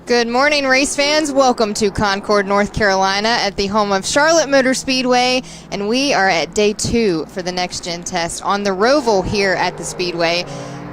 Good morning, race fans. Welcome to Concord, North Carolina at the home of Charlotte Motor Speedway, and we are at day 2 for the Next Gen test on the Roval here at the Speedway.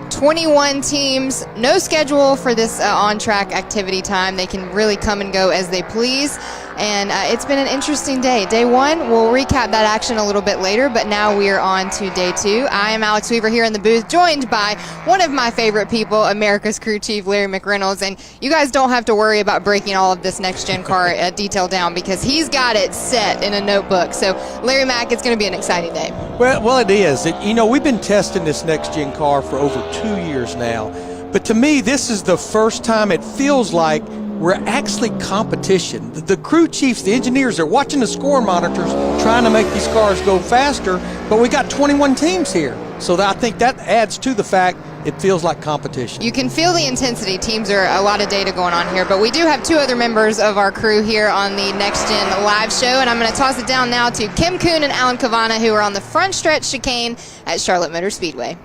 21 teams, no schedule for this on-track activity time. They can really come and go as they please, and it's been an interesting day. Day 1, we'll recap that action a little bit later, but now we are on to day 2. I am Alex Weaver here in the booth, joined by one of my favorite people, America's crew chief, Larry McReynolds, and you guys don't have to worry about breaking all of this next-gen car detail down because he's got it set in a notebook. So, Larry Mack, it's going to be an exciting day. Well, it is. We've been testing this next-gen car for over 2 years now, but to me, this is the first time it feels like we're actually competition. The crew chiefs, the engineers, are watching the score monitors trying to make these cars go faster, but we got 21 teams here. So I think that adds to the fact it feels like competition. You can feel the intensity. Teams are a lot of data going on here, but we do have 2 other members of our crew here on the Next Gen live show, and I'm going to toss it down now to Kim Kuhn and Alan Cavana, who are on the front stretch chicane at Charlotte Motor Speedway.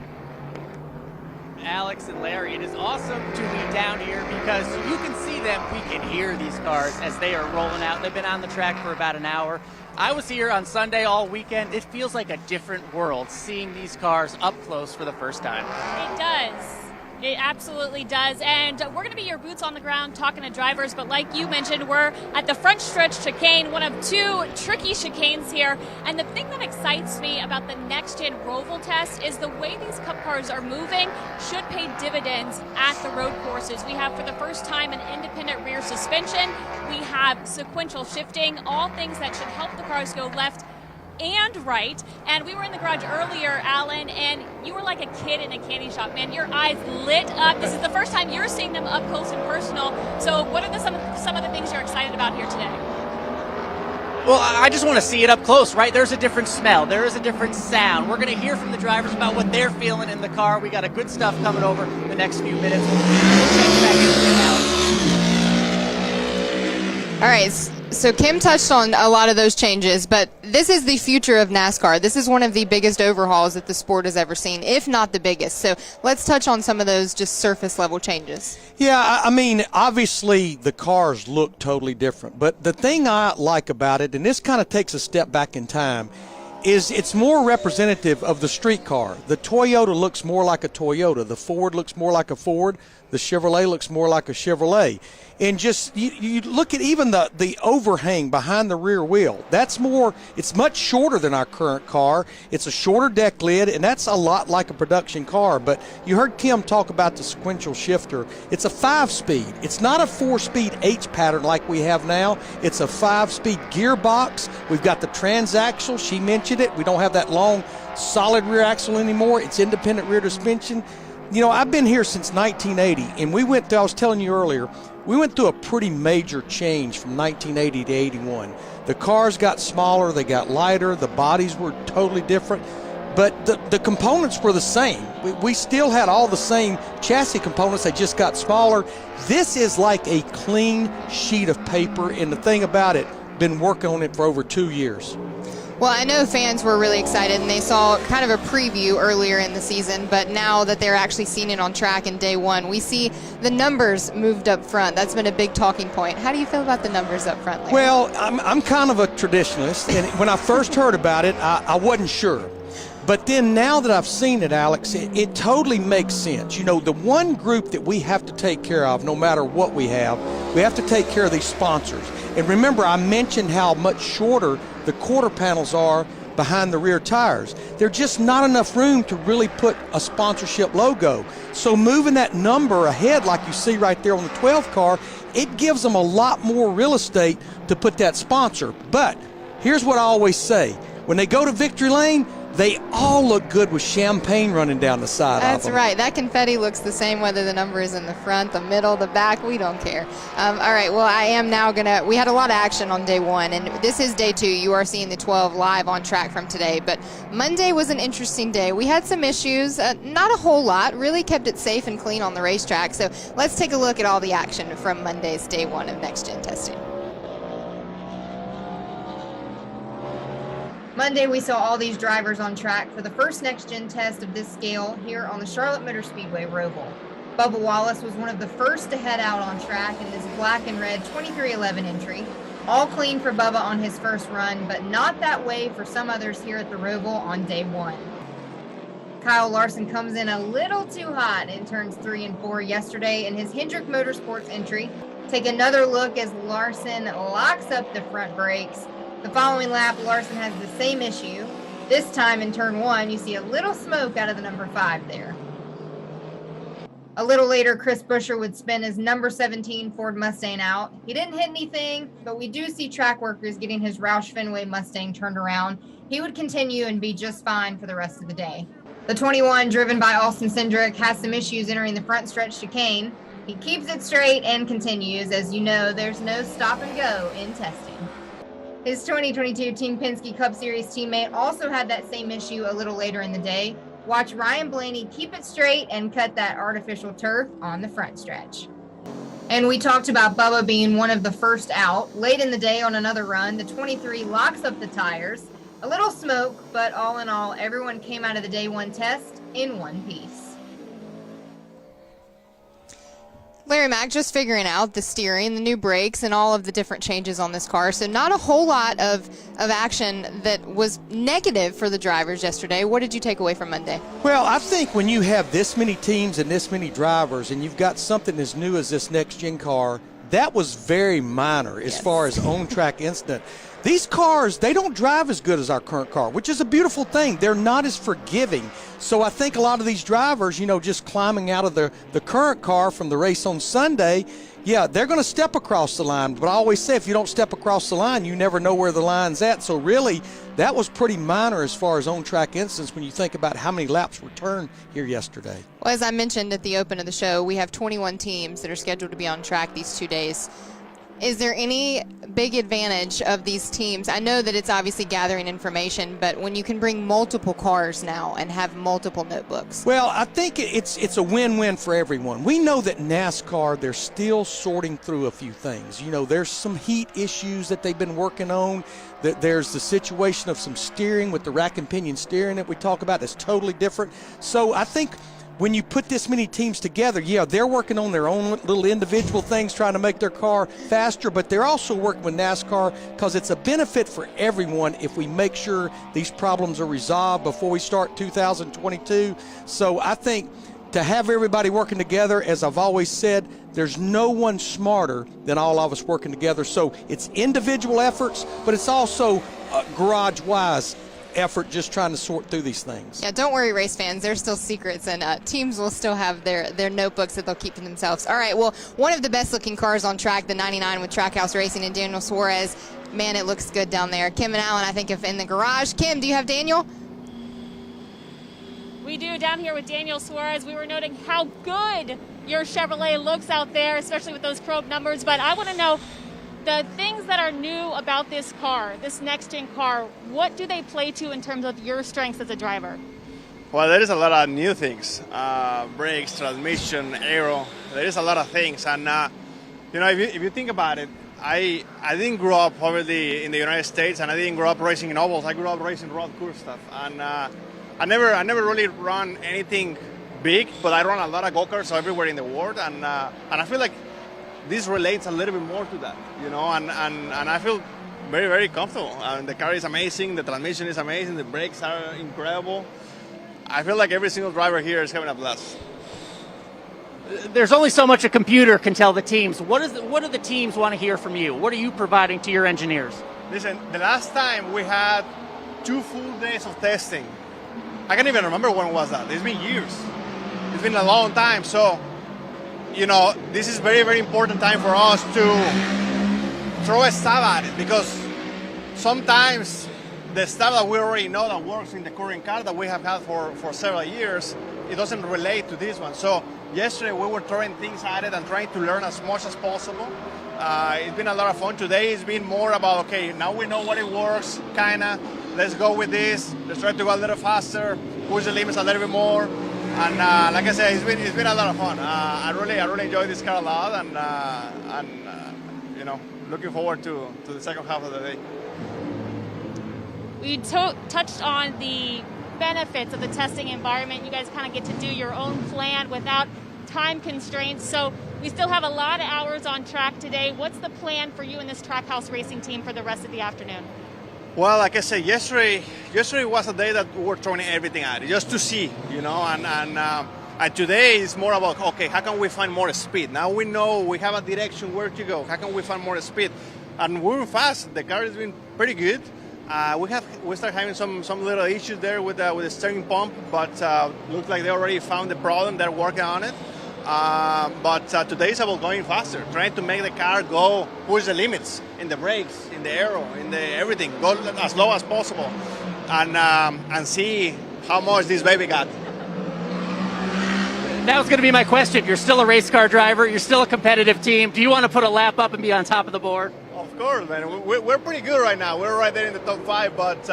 Alex and Larry, it is awesome to be down here because you can see them, we can hear these cars as they are rolling out. They've been on the track for about an hour. I was here on Sunday all weekend. It feels like a different world seeing these cars up close for the first time. It does. It absolutely does. And we're going to be your boots on the ground talking to drivers, but like you mentioned, we're at the front stretch chicane, one of 2 tricky chicanes here. And the thing that excites me about the Next Gen Roval test is the way these Cup cars are moving should pay dividends at the road courses. We have, for the first time, an independent rear suspension. We have sequential shifting, all things that should help the cars go left and right. And we were in the garage earlier, Alan, and you were like a kid in a candy shop, man. Your eyes lit up. This is the first time you're seeing them up close and personal. So what are some of the things you're excited about here today? Well, I just want to see it up close, right? There's a different smell. There is a different sound. We're going to hear from the drivers about what they're feeling in the car. We got a good stuff coming over the next few minutes. We'll check back in with Alex. All right, so Kim touched on a lot of those changes, but this is the future of NASCAR. This is one of the biggest overhauls that the sport has ever seen, if not the biggest. So let's touch on some of those just surface level changes. Yeah, I mean, obviously the cars look totally different, but the thing I like about it, and this kind of takes a step back in time, is it's more representative of the street car. The Toyota looks more like a Toyota. The Ford looks more like a Ford. The Chevrolet looks more like a Chevrolet. And just, you look at even the overhang behind the rear wheel. That's more, it's much shorter than our current car. It's a shorter deck lid, and that's a lot like a production car. But you heard Kim talk about the sequential shifter. It's a 5-speed. It's not a 4-speed H pattern like we have now. It's a 5-speed gearbox. We've got the transaxle. She mentioned it. We don't have that long, solid rear axle anymore. It's independent rear suspension. You know, I've been here since 1980, and I was telling you earlier, we went through a pretty major change from 1980 to 81. The cars got smaller, they got lighter, the bodies were totally different, but the components were the same. We still had all the same chassis components, they just got smaller. This is like a clean sheet of paper, and the thing about it, been working on it for over 2 years. Well, I know fans were really excited, and they saw kind of a preview earlier in the season, but now that they're actually seeing it on track in day 1, we see the numbers moved up front. That's been a big talking point. How do you feel about the numbers up front, Larry? Well, I'm kind of a traditionalist, and when I first heard about it, I wasn't sure. But then now that I've seen it, Alex, it totally makes sense. You know, the one group that we have to take care of, no matter what we have to take care of these sponsors. And remember, I mentioned how much shorter the quarter panels are behind the rear tires. There's just not enough room to really put a sponsorship logo. So moving that number ahead, like you see right there on the 12 car, it gives them a lot more real estate to put that sponsor. But here's what I always say. When they go to victory lane, they all look good with champagne running down the side of them. That's right. That confetti looks the same whether the number is in the front, the middle, the back. We don't care. All right. Well, I am now going to – we had a lot of action on day 1, and this is day 2. You are seeing the 12 live on track from today. But Monday was an interesting day. We had some issues, not a whole lot, really kept it safe and clean on the racetrack. So let's take a look at all the action from Monday's day 1 of Next Gen testing. Monday, we saw all these drivers on track for the first Next Gen test of this scale here on the Charlotte Motor Speedway Roval. Bubba Wallace was one of the first to head out on track in this black and red 2311 entry. All clean for Bubba on his first run, but not that way for some others here at the Roval on day 1. Kyle Larson comes in a little too hot in turns 3 and 4 yesterday in his Hendrick Motorsports entry. Take another look as Larson locks up the front brakes. The following lap, Larson has the same issue. This time in turn 1, you see a little smoke out of the number 5 there. A little later, Chris Buescher would spin his number 17 Ford Mustang out. He didn't hit anything, but we do see track workers getting his Roush Fenway Mustang turned around. He would continue and be just fine for the rest of the day. The 21, driven by Austin Cindric, has some issues entering the front stretch chicane. He keeps it straight and continues. As you know, there's no stop and go in testing. His 2022 Team Penske Cup Series teammate also had that same issue a little later in the day. Watch Ryan Blaney keep it straight and cut that artificial turf on the front stretch. And we talked about Bubba being one of the first out. Late in the day on another run, the 23 locks up the tires. A little smoke, but all in all, everyone came out of the day 1 test in one piece. Larry Mack just figuring out the steering, the new brakes, and all of the different changes on this car. So not a whole lot of action that was negative for the drivers yesterday. What did you take away from Monday? Well, I think when you have this many teams and this many drivers and you've got something as new as this next-gen car, that was very minor as far as on-track incident. These cars, they don't drive as good as our current car, which is a beautiful thing. They're not as forgiving. So I think a lot of these drivers, just climbing out of the current car from the race on Sunday, they're going to step across the line. But I always say if you don't step across the line, you never know where the line's at. So really, that was pretty minor as far as on-track incidents when you think about how many laps were turned here yesterday. Well, as I mentioned at the open of the show, we have 21 teams that are scheduled to be on track these 2 days. Is there any big advantage of these teams? I know that it's obviously gathering information, but when you can bring multiple cars now and have multiple notebooks. Well, I think it's a win-win for everyone. We know that NASCAR, they're still sorting through a few things. There's some heat issues that they've been working on. That there's the situation of some steering with the rack and pinion steering that we talk about that's totally different. So I think when you put this many teams together, they're working on their own little individual things, trying to make their car faster, but they're also working with NASCAR because it's a benefit for everyone if we make sure these problems are resolved before we start 2022. So I think to have everybody working together, as I've always said, there's no one smarter than all of us working together. So it's individual efforts, but it's also garage-wise effort just trying to sort through these things. Yeah, don't worry, race fans. There's still secrets, and teams will still have their notebooks that they'll keep to themselves. All right, well, one of the best-looking cars on track, the 99 with Trackhouse Racing and Daniel Suarez. Man, it looks good down there. Kim and Alan, I think, if in the garage. Kim, do you have Daniel? We do, down here with Daniel Suarez. We were noting how good your Chevrolet looks out there, especially with those chrome numbers. But I want to know the things that are new about this car, this next-gen car. What do they play to in terms of your strengths as a driver? Well, there is a lot of new things. Brakes, transmission, aero. There is a lot of things. And, if you think about it, I didn't grow up obviously in the United States, and I didn't grow up racing in ovals. I grew up racing road course stuff. And I never really run anything big, but I run a lot of go-karts everywhere in the world. And I feel like this relates a little bit more to that, and I feel very, very comfortable. The car is amazing, the transmission is amazing, the brakes are incredible. I feel like every single driver here is having a blast. There's only so much a computer can tell the teams. What do the teams want to hear from you? What are you providing to your engineers? Listen, the last time we had 2 full days of testing. I can't even remember when was that. It's been years. It's been a long time. So, this is very, very important time for us to throw a stab at it, because sometimes the stuff that we already know that works in the current car that we have had for several years, it doesn't relate to this one. So yesterday we were throwing things at it and trying to learn as much as possible. It's been a lot of fun. Today it's been more about, okay, now we know what it works, kinda, let's go with this, let's try to go a little faster, push the limits a little bit more. And like I said, it's been a lot of fun. I really enjoy this car a lot, and looking forward to the second half of the day. We touched on the benefits of the testing environment. You guys kind of get to do your own plan without time constraints, so we still have a lot of hours on track today. What's the plan for you and this Trackhouse Racing team for the rest of the afternoon? Well, like I said, yesterday was a day that we were throwing everything at it, just to see, and today is more about, okay, how can we find more speed? Now we know we have a direction where to go. How can we find more speed? And we're moving fast. The car has been pretty good. We start having some little issues there with the steering pump, but looks like they already found the problem. They're working on it. But today is about going faster, trying to make the car go, push the limits in the brakes, in the aero, in the everything, go as low as possible, and see how much this baby got. That was going to be my question. You're still a race car driver. You're still a competitive team. Do you want to put a lap up and be on top of the board? Of course, man. We're pretty good right now. We're right there in the top 5, but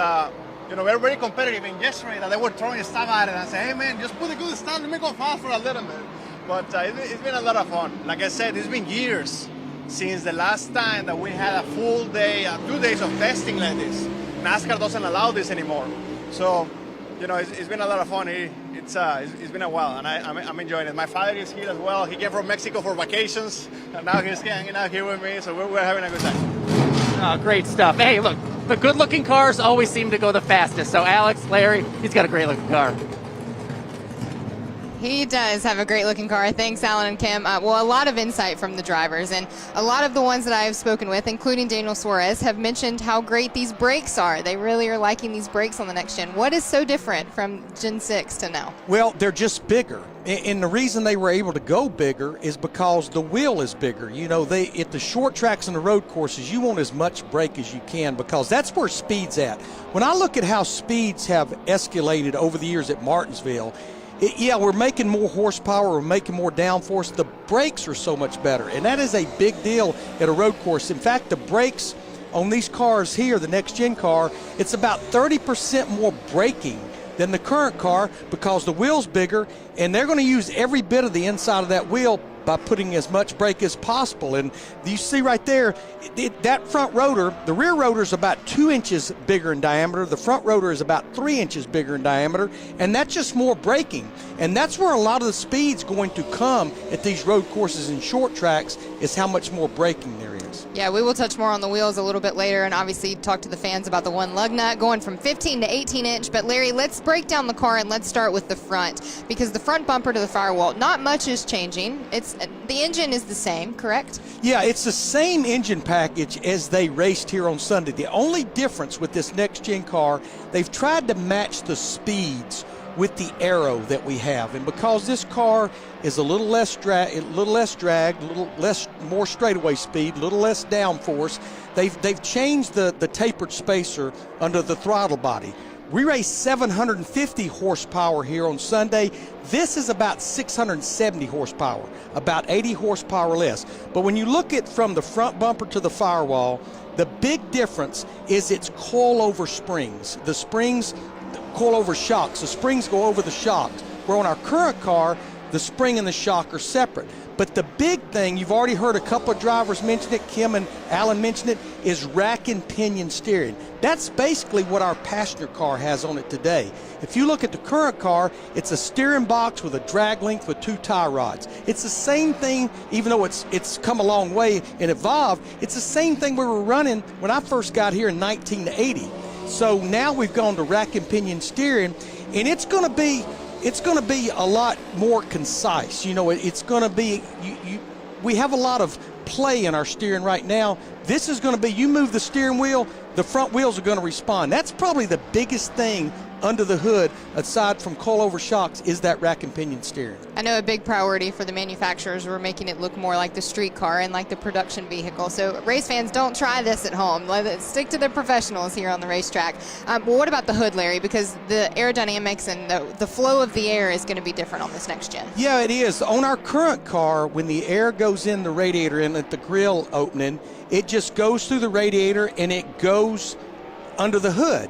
we're very competitive. And yesterday, they were throwing stuff at it and say, "Hey, man, just put a good stuff. Let me go fast for a little bit." But it's been a lot of fun. Like I said, it's been years since the last time that we had a full day, 2 days of testing like this. NASCAR doesn't allow this anymore. So, it's been a lot of fun. It's been a while, and I'm enjoying it. My father is here as well. He came from Mexico for vacations, and now he's hanging out here with me, so we're having a good time. Oh, great stuff. Hey, look, the good-looking cars always seem to go the fastest. So Alex, Larry, he's got a great-looking car. He does have a great-looking car. Thanks, Alan and Kim. A lot of insight from the drivers, and a lot of the ones that I have spoken with, including Daniel Suarez, have mentioned how great these brakes are. They really are liking these brakes on the next gen. What is so different from Gen 6 to now? Well, they're just bigger. And the reason they were able to go bigger is because the wheel is bigger. At the short tracks and the road courses, you want as much brake as you can because that's where speed's at. When I look at how speeds have escalated over the years at Martinsville, we're making more horsepower, we're making more downforce. The brakes are so much better, and that is a big deal at a road course. In fact, the brakes on these cars here, the next-gen car, it's about 30% more braking than the current car because the wheel's bigger, and they're going to use every bit of the inside of that wheel by putting as much brake as possible. And you see right there, that front rotor, the rear rotor is about 2 inches bigger in diameter. The front rotor is about 3 inches bigger in diameter, and that's just more braking. And that's where a lot of the speed's going to come at these road courses and short tracks, is how much more braking there is. Yeah, we will touch more on the wheels a little bit later and obviously talk to the fans about the one lug nut going from 15 to 18 inch. But Larry, let's break down the car and let's start with the front, because the front bumper to the firewall, not much is changing. The engine is the same, correct? Yeah, it's the same engine package as they raced here on Sunday. The only difference with this next-gen car, they've tried to match the speeds with the aero that we have. And because this car is a little less drag, more straightaway speed, a little less downforce, they've changed the tapered spacer under the throttle body. We raced 750 horsepower here on Sunday. This is about 670 horsepower, about 80 horsepower less. But when you look at from the front bumper to the firewall, the big difference is its coil-over springs. The springs, coil-over shocks. The springs go over the shocks. Where on our current car, the spring and the shock are separate. But the big thing, you've already heard a couple of drivers mention it, Kim and Alan mentioned it, is rack and pinion steering. That's basically what our passenger car has on it today. If you look at the current car, it's a steering box with a drag length with 2 tie rods. It's the same thing, even though it's come a long way and evolved, it's the same thing we were running when I first got here in 1980. So now we've gone to rack and pinion steering, and it's going to be a lot more concise. It's going to be, we have a lot of play in our steering right now. This is going to be, you move the steering wheel, the front wheels are going to respond. That's probably the biggest thing under the hood, aside from coil-over shocks, is that rack and pinion steering. I know a big priority for the manufacturers were making it look more like the street car and like the production vehicle. So race fans, don't try this at home. Stick to the professionals here on the racetrack. Well, what about the hood, Larry? Because the aerodynamics and the flow of the air is going to be different on this next gen. Yeah, it is. On our current car, when the air goes in the radiator and at the grill opening, it just goes through the radiator and it goes under the hood.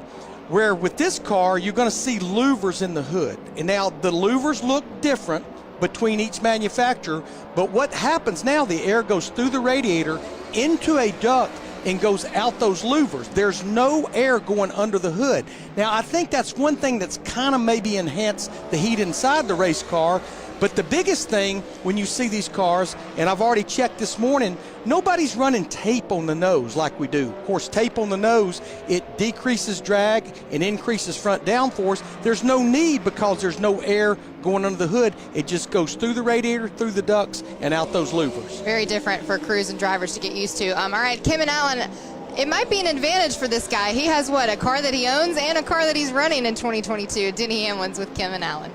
Where with this car, you're going to see louvers in the hood. And now the louvers look different between each manufacturer, but what happens now, the air goes through the radiator into a duct and goes out those louvers. There's no air going under the hood. Now, I think that's one thing that's kind of maybe enhanced the heat inside the race car, But the biggest thing when you see these cars, and I've already checked this morning, nobody's running tape on the nose like we do. Of course, tape on the nose, it decreases drag and increases front downforce. There's no need because there's no air going under the hood. It just goes through the radiator, through the ducts, and out those louvers. Very different for crews and drivers to get used to. All right, Kim and Alan, it might be an advantage for this guy. He has, what, a car that he owns and a car that he's running in 2022. Denny Hamlin's with Kim and Alan.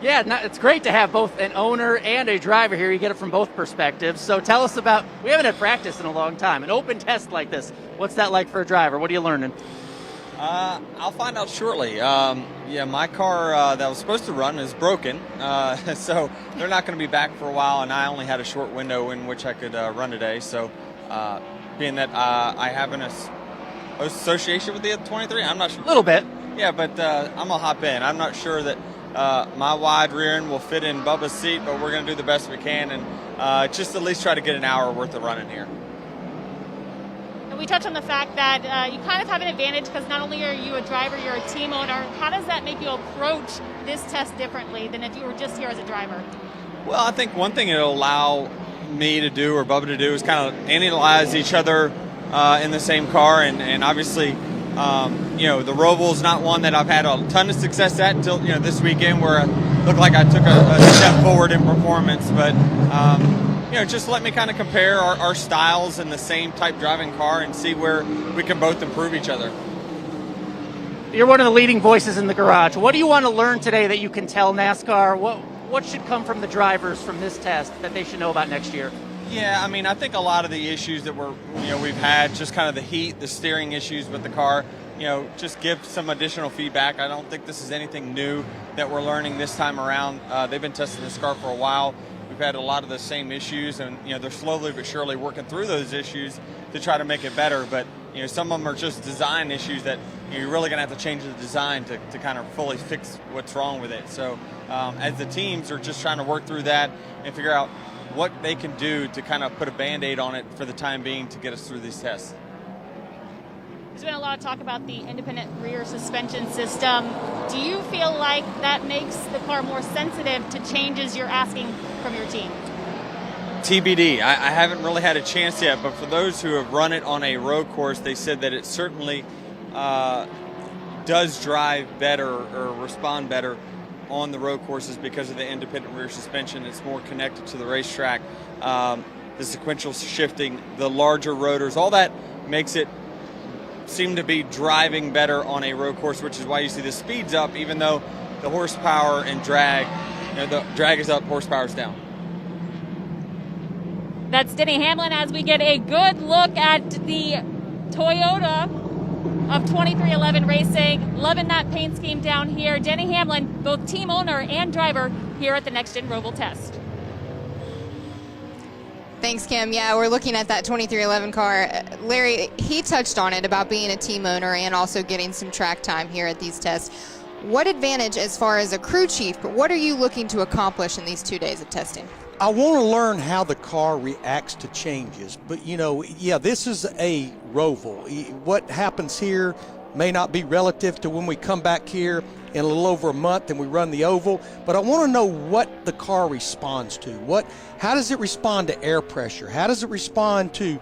Yeah, it's great to have both an owner and a driver here. You get it from both perspectives. So tell us about, we haven't had practice in a long time, an open test like this. What's that like for a driver? What are you learning? I'll find out shortly. Yeah, my car that was supposed to run is broken, so they're not going to be back for a while, and I only had a short window in which I could run today. So being that I have an association with the 23, I'm not sure. A little bit. Yeah, but I'm going to hop in. I'm not sure that my wide rear end will fit in Bubba's seat, but we're going to do the best we can and just at least try to get an hour worth of running here. We touched on the fact that you kind of have an advantage because not only are you a driver, you're a team owner. How does that make you approach this test differently than if you were just here as a driver? Well, I think one thing it'll allow me to do or Bubba to do is kind of analyze each other in the same car, and obviously the Roval is not one that I've had a ton of success at until this weekend, where it looked like I took a step forward in performance. But just let me kind of compare our styles in the same type driving car and see where we can both improve each other. You're one of the leading voices in the garage. What do you want to learn today that you can tell NASCAR? What should come from the drivers from this test that they should know about next year? Yeah, I mean, I think a lot of the issues that we've had, just kind of the heat, the steering issues with the car, just give some additional feedback. I don't think this is anything new that we're learning this time around. They've been testing this car for a while. We've had a lot of the same issues, and they're slowly but surely working through those issues to try to make it better. But some of them are just design issues that you're really going to have to change the design to kind of fully fix what's wrong with it. So as the teams are just trying to work through that and figure out what they can do to kind of put a Band-Aid on it for the time being to get us through these tests. There's been a lot of talk about the independent rear suspension system. Do you feel like that makes the car more sensitive to changes you're asking from your team? TBD. I haven't really had a chance yet, but for those who have run it on a road course, they said that it certainly does drive better or respond better on the road courses because of the independent rear suspension. It's more connected to the racetrack. The sequential shifting, the larger rotors, all that makes it seem to be driving better on a road course, which is why you see the speeds up, even though the horsepower and drag, the drag is up, horsepower is down. That's Denny Hamlin as we get a good look at the Toyota of 2311 Racing. Loving that paint scheme down here. Denny Hamlin, both team owner and driver here at the Next Gen Roval Test. Thanks, Kim. Yeah, we're looking at that 2311 car. Larry, he touched on it about being a team owner and also getting some track time here at these tests. What advantage as far as a crew chief, but what are you looking to accomplish in these 2 days of testing? I want to learn how the car reacts to changes. But, this is a Roval. What happens here may not be relative to when we come back here in a little over a month and we run the oval. But I want to know what the car responds to. How does it respond to air pressure? How does it respond to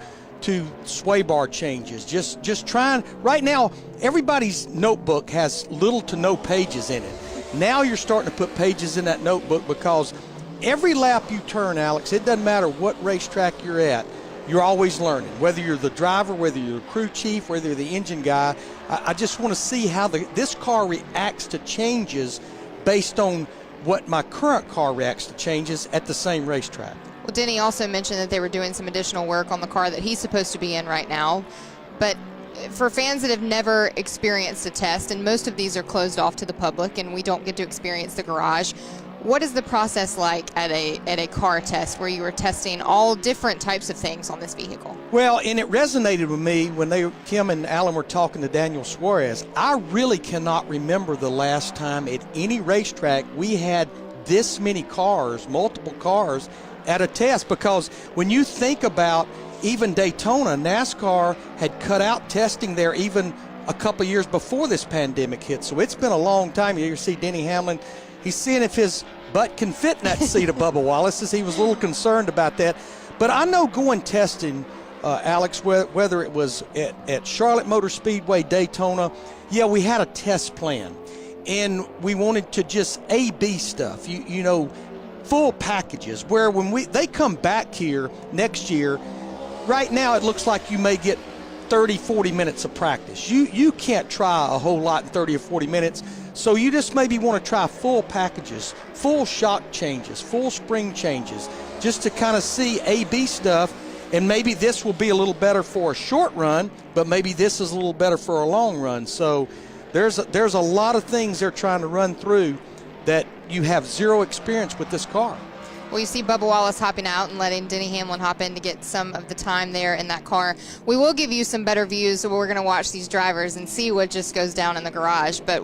sway bar changes? Just trying. Right now, everybody's notebook has little to no pages in it. Now you're starting to put pages in that notebook because every lap you turn, Alex, it doesn't matter what racetrack you're at, you're always learning. Whether you're the driver, whether you're the crew chief, whether you're the engine guy, I just want to see how this car reacts to changes based on what my current car reacts to changes at the same racetrack. Well, Denny also mentioned that they were doing some additional work on the car that he's supposed to be in right now. But for fans that have never experienced a test, and most of these are closed off to the public and we don't get to experience the garage, what is the process like at a car test where you were testing all different types of things on this vehicle? Well, and it resonated with me when Kim and Alan were talking to Daniel Suarez. I really cannot remember the last time at any racetrack we had this many cars, multiple cars, at a test, because when you think about even Daytona, NASCAR had cut out testing there even a couple years before this pandemic hit. So it's been a long time. You see Denny Hamlin He's seeing if his butt can fit in that seat of Bubba Wallace's. He was a little concerned about that. But I know going testing, Alex, whether it was at Charlotte Motor Speedway, Daytona, yeah, we had a test plan. And we wanted to just A-B stuff, you know, full packages, where when they come back here next year, right now it looks like you may get 30, 40 minutes of practice. You can't try a whole lot in 30 or 40 minutes, so you just maybe want to try full packages, full shock changes, full spring changes, just to kind of see A-B stuff, and maybe this will be a little better for a short run, but maybe this is a little better for a long run. So there's a lot of things they're trying to run through that you have zero experience with this car. Well, you see Bubba Wallace hopping out and letting Denny Hamlin hop in to get some of the time there in that car. We will give you some better views, so we're going to watch these drivers and see what just goes down in the garage. But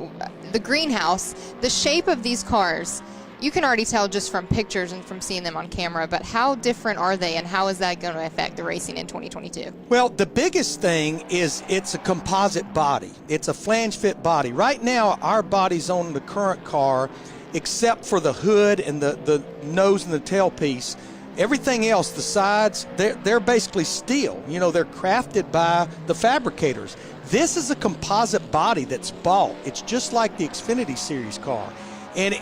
the greenhouse, the shape of these cars, you can already tell just from pictures and from seeing them on camera, but how different are they, and how is that going to affect the racing in 2022? Well, the biggest thing is it's a composite body. It's a flange fit body. Right now, our body's on the current car, except for the hood and the nose and the tailpiece. Everything else, the sides, they're basically steel. You know, they're crafted by the fabricators. This is a composite body that's bought. It's just like the Xfinity Series car. And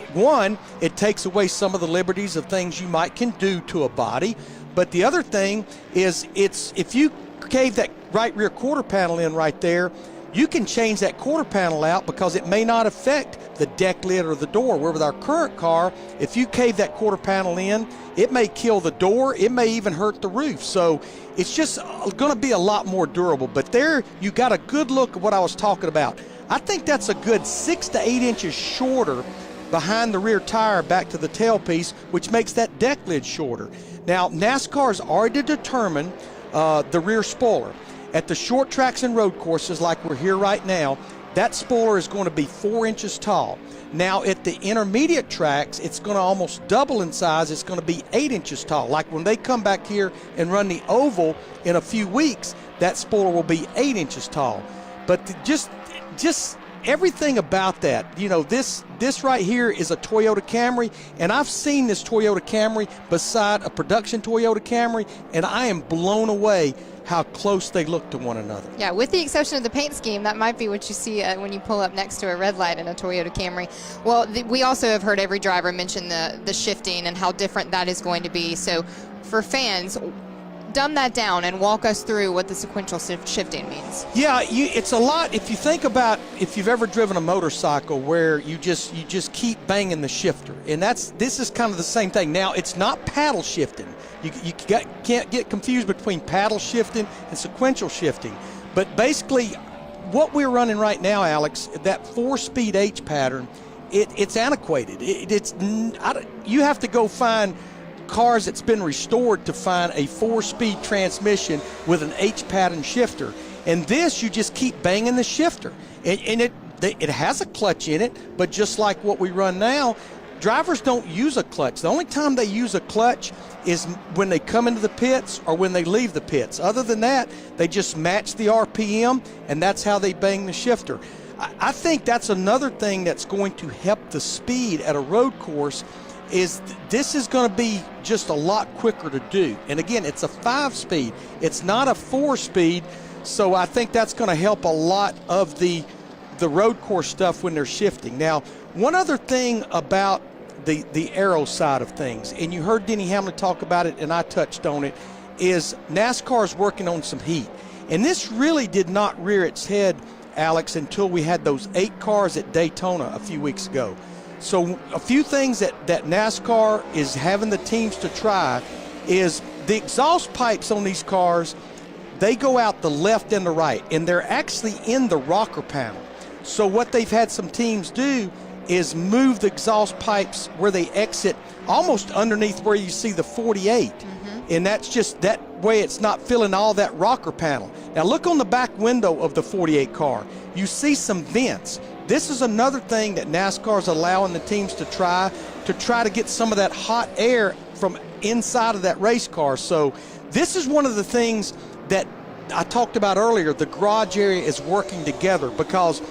it takes away some of the liberties of things you can do to a body. But the other thing is, if you cave that right rear quarter panel in right there, you can change that quarter panel out because it may not affect the deck lid or the door. Where with our current car, if you cave that quarter panel in, it may kill the door, it may even hurt the roof. So it's just going to be a lot more durable. But there you got a good look at what I was talking about. I think that's a good 6 to 8 inches shorter behind the rear tire back to the tailpiece, which makes that deck lid shorter. Now, NASCAR's already determined the rear spoiler. At the short tracks and road courses like we're here right now, that spoiler is going to be 4 inches tall. Now, at the intermediate tracks, it's going to almost double in size. It's going to be 8 inches tall. Like when they come back here and run the oval in a few weeks, that spoiler will be 8 inches tall. But just everything about that, you know, this right here is a Toyota Camry, and I've seen this Toyota Camry beside a production Toyota Camry, and I am blown away how close they look to one another. Yeah, with the exception of the paint scheme, that might be what you see when you pull up next to a red light in a Toyota Camry. Well, we also have heard every driver mention the shifting and how different that is going to be. So for fans, dumb that down and walk us through what the sequential shifting means. Yeah, it's a lot. If you think about if you've ever driven a motorcycle where you just keep banging the shifter, and this is kind of the same thing. Now, it's not paddle shifting. You can't get confused between paddle shifting and sequential shifting. But basically, what we're running right now, Alex, that 4-speed H pattern, it's antiquated. You have to go find cars that's been restored to find a 4-speed transmission with an H pattern shifter, and this you just keep banging the shifter, and it has a clutch in it, but just like what we run now, drivers don't use a clutch. The only time they use a clutch is when they come into the pits or when they leave the pits. Other than that, they just match the RPM, and that's how they bang the shifter. I think that's another thing that's going to help the speed at a road course. This is going to be just a lot quicker to do. And again, it's a 5-speed. It's not a 4-speed. So I think that's going to help a lot of the road course stuff when they're shifting. Now, one other thing about the aero side of things, and you heard Denny Hamlin talk about it, and I touched on it, is NASCAR's working on some heat. And this really did not rear its head, Alex, until we had those 8 cars at Daytona a few weeks ago. So a few things that NASCAR is having the teams to try is the exhaust pipes on these cars, they go out the left and the right, and they're actually in the rocker panel. So what they've had some teams do is move the exhaust pipes where they exit almost underneath where you see the 48. And that's just that way it's not filling all that rocker panel. Now look on the back window of the 48 car. You see some vents. This is another thing that NASCAR is allowing the teams to try to get some of that hot air from inside of that race car. So this is one of the things that I talked about earlier. The garage area is working together, because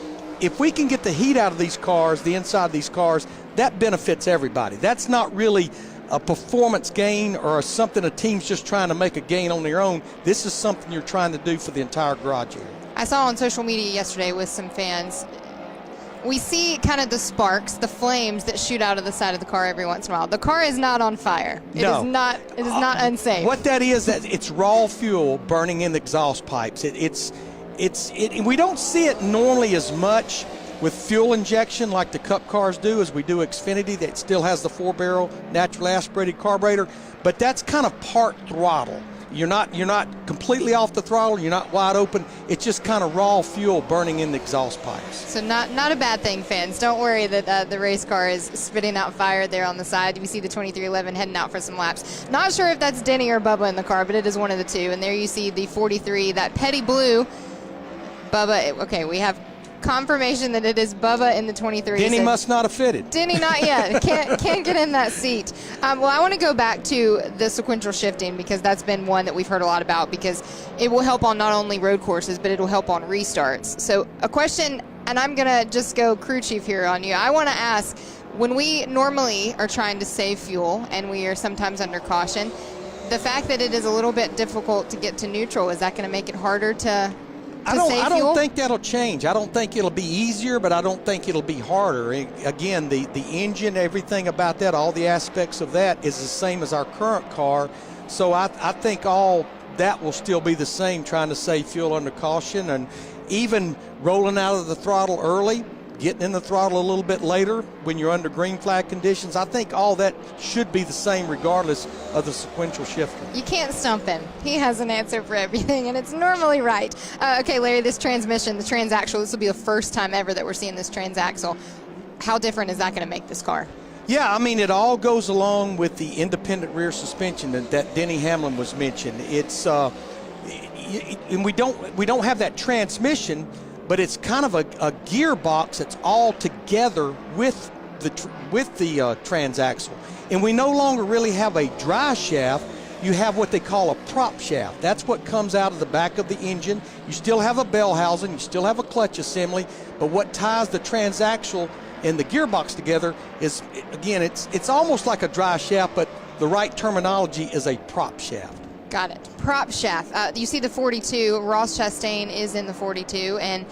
if we can get the heat out of these cars, the inside of these cars, that benefits everybody. That's not really a performance gain or something a team's just trying to make a gain on their own. This is something you're trying to do for the entire garage area. I saw on social media yesterday with some fans, we see kind of the sparks, the flames that shoot out of the side of the car every once in a while. The car is not on fire. It is not unsafe. What that is, that it's raw fuel burning in the exhaust pipes. We don't see it normally as much with fuel injection like the Cup cars do, as we do Xfinity, that still has the 4-barrel natural aspirated carburetor, but that's kind of part throttle. You're not completely off the throttle. You're not wide open. It's just kind of raw fuel burning in the exhaust pipes. So not a bad thing, fans. Don't worry that the race car is spitting out fire there on the side. We see the 2311 heading out for some laps. Not sure if that's Denny or Bubba in the car, but it is one of the two. And there you see the 43, that petty blue. Bubba, okay, we have confirmation that it is Bubba in the 23. Denny must not have fitted. Denny not yet. Can't get in that seat. Well, I want to go back to the sequential shifting, because that's been one that we've heard a lot about, because it will help on not only road courses, but it will help on restarts. So a question, and I'm going to just go crew chief here on you. I want to ask, when we normally are trying to save fuel and we are sometimes under caution, the fact that it is a little bit difficult to get to neutral, is that going to make it harder to I don't think that'll change. I don't think it'll be easier, but I don't think it'll be harder. Again, the engine, everything about that, all the aspects of that is the same as our current car. So I think all that will still be the same, trying to save fuel under caution, and even rolling out of the throttle early, getting in the throttle a little bit later when you're under green flag conditions. I think all that should be the same regardless of the sequential shifting. You can't stump him. He has an answer for everything, and it's normally right. Okay, Larry, this transmission, the transaxle, this will be the first time ever that we're seeing this transaxle. How different is that going to make this car? Yeah, I mean, it all goes along with the independent rear suspension that Denny Hamlin was mentioning. It's and we don't have that transmission, but it's kind of a gearbox that's all together with the transaxle. And we no longer really have a dry shaft. You have what they call a prop shaft. That's what comes out of the back of the engine. You still have a bell housing, you still have a clutch assembly, but what ties the transaxle and the gearbox together is, again, it's almost like a dry shaft, but the right terminology is a prop shaft. Got it. Prop shaft. You see the 42. Ross Chastain is in the 42, and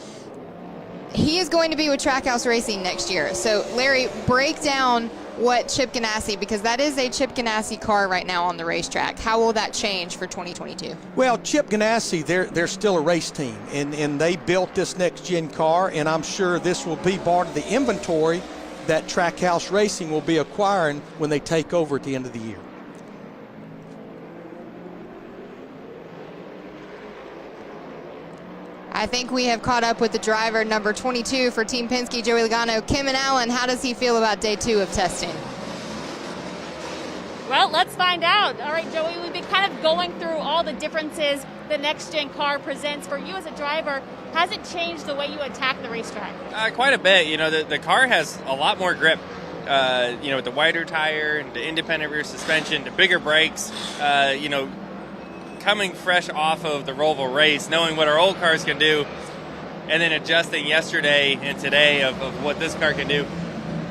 he is going to be with Trackhouse Racing next year. So, Larry, break down what Chip Ganassi, because that is a Chip Ganassi car right now on the racetrack. How will that change for 2022? Well, Chip Ganassi, they're still a race team, and they built this next-gen car, and I'm sure this will be part of the inventory that Trackhouse Racing will be acquiring when they take over at the end of the year. I think we have caught up with the driver, number 22 for Team Penske, Joey Logano. Kim and Allen, how does he feel about day 2 of testing? Well, let's find out. All right, Joey, we've been kind of going through all the differences the next-gen car presents. For you as a driver, has it changed the way you attack the racetrack? Quite a bit. You know, the car has a lot more grip. You know, with the wider tire, the independent rear suspension, the bigger brakes, you know, coming fresh off of the Roval race, knowing what our old cars can do, and then adjusting yesterday and today of what this car can do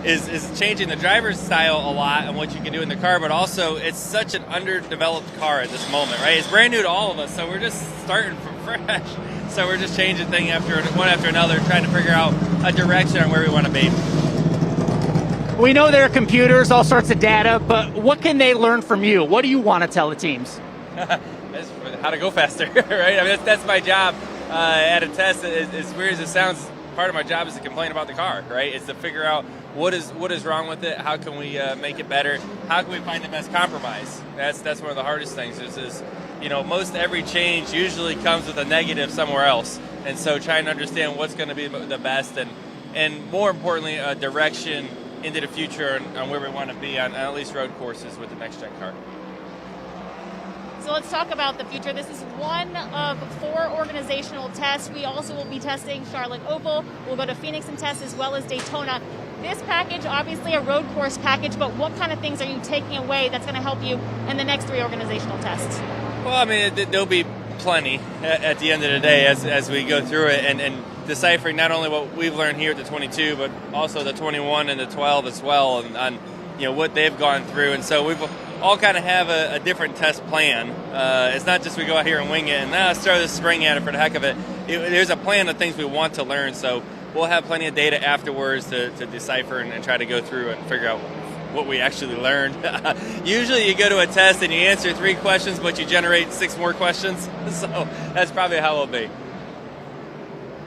is changing the driver's style a lot and what you can do in the car, but also it's such an underdeveloped car at this moment, right? It's brand new to all of us, so we're just starting from fresh. So we're just changing thing one after another, trying to figure out a direction on where we want to be. We know there are computers, all sorts of data, but what can they learn from you? What do you want to tell the teams? How to go faster, right? I mean, that's my job at a test. As weird as it sounds, part of my job is to complain about the car, right? It's to figure out what is wrong with it, how can we make it better, how can we find the best compromise. That's one of the hardest things is you know, most every change usually comes with a negative somewhere else, and so trying to understand what's going to be the best and more importantly, a direction into the future on where we want to be on at least road courses with the next gen car. So let's talk about the future. This is one of 4 organizational tests. We also will be testing Charlotte Roval. We'll go to Phoenix and test, as well as Daytona. This package, obviously a road course package, but what kind of things are you taking away that's going to help you in the next 3 organizational tests? Well, I mean, there'll be plenty at the end of the day as we go through it, and deciphering not only what we've learned here at the 22, but also the 21 and the 12 as well, and on what they've gone through. And so we've all kind of have a different test plan. It's not just we go out here and wing it and let's throw this spring at it for the heck of it. There's a plan of things we want to learn, so we'll have plenty of data afterwards to decipher and try to go through and figure out what we actually learned. Usually you go to a test and you answer 3 questions, but you generate 6 more questions, so that's probably how it'll be.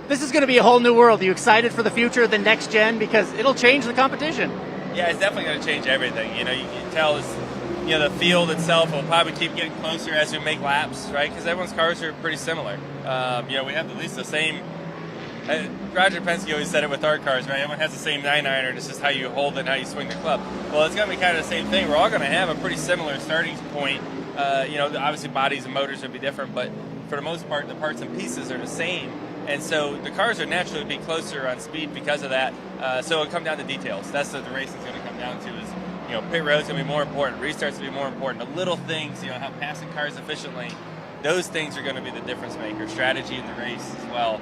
This is going to be a whole new world. Are you excited for the future of the next gen? Because it'll change the competition. Yeah, it's definitely going to change everything. You can tell it's, the field itself will probably keep getting closer as we make laps, right? Because everyone's cars are pretty similar. We have at least the same. Roger Penske always said it with our cars, right? Everyone has the same 9-iron. It's just how you hold it and how you swing the club. Well, it's going to be kind of the same thing. We're all going to have a pretty similar starting point. Obviously bodies and motors will be different, but for the most part, the parts and pieces are the same. And so the cars are naturally be closer on speed because of that. So it'll come down to details. That's what the race is going to come down to is, pit road's going to be more important. Restarts will be more important. The little things, how passing cars efficiently, those things are going to be the difference maker. Strategy in the race as well.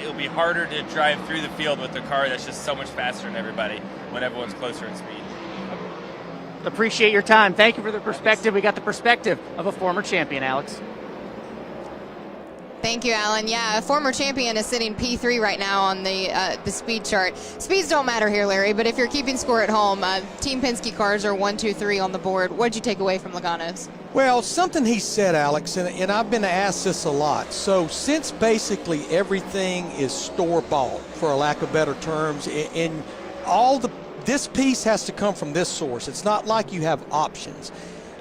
It'll be harder to drive through the field with a car that's just so much faster than everybody when everyone's closer in speed. Appreciate your time. Thank you for the perspective. We got the perspective of a former champion, Alex. Thank you, Alan. Yeah, a former champion is sitting P3 right now on the speed chart. Speeds don't matter here, Larry, but if you're keeping score at home, Team Penske cars are 1, 2, 3 on the board. What did you take away from Logano's? Well, something he said, Alex, and I've been asked this a lot. So since basically everything is store-bought, for a lack of better terms, and this piece has to come from this source. It's not like you have options.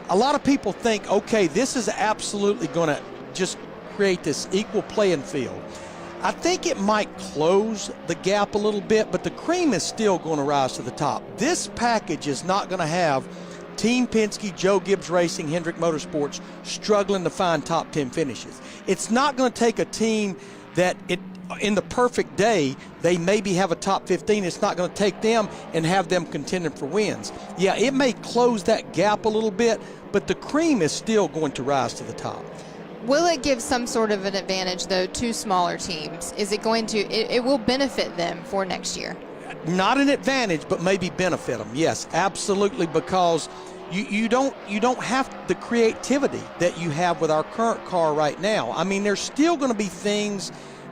A lot of people think, okay, this is absolutely going to just create this equal playing field. I think it might close the gap a little bit, but the cream is still going to rise to the top. This package is not going to have Team Penske, Joe Gibbs Racing, Hendrick Motorsports struggling to find top 10 finishes. It's not going to take a team that in the perfect day, they maybe have a top 15. It's not going to take them and have them contending for wins. Yeah, it may close that gap a little bit, but the cream is still going to rise to the top. Will it give some sort of an advantage, though, to smaller teams? Is it going to, it will benefit them for next year? Not an advantage, but maybe benefit them. Yes, absolutely, because you don't have the creativity that you have with our current car right now. I mean, there's still going to be things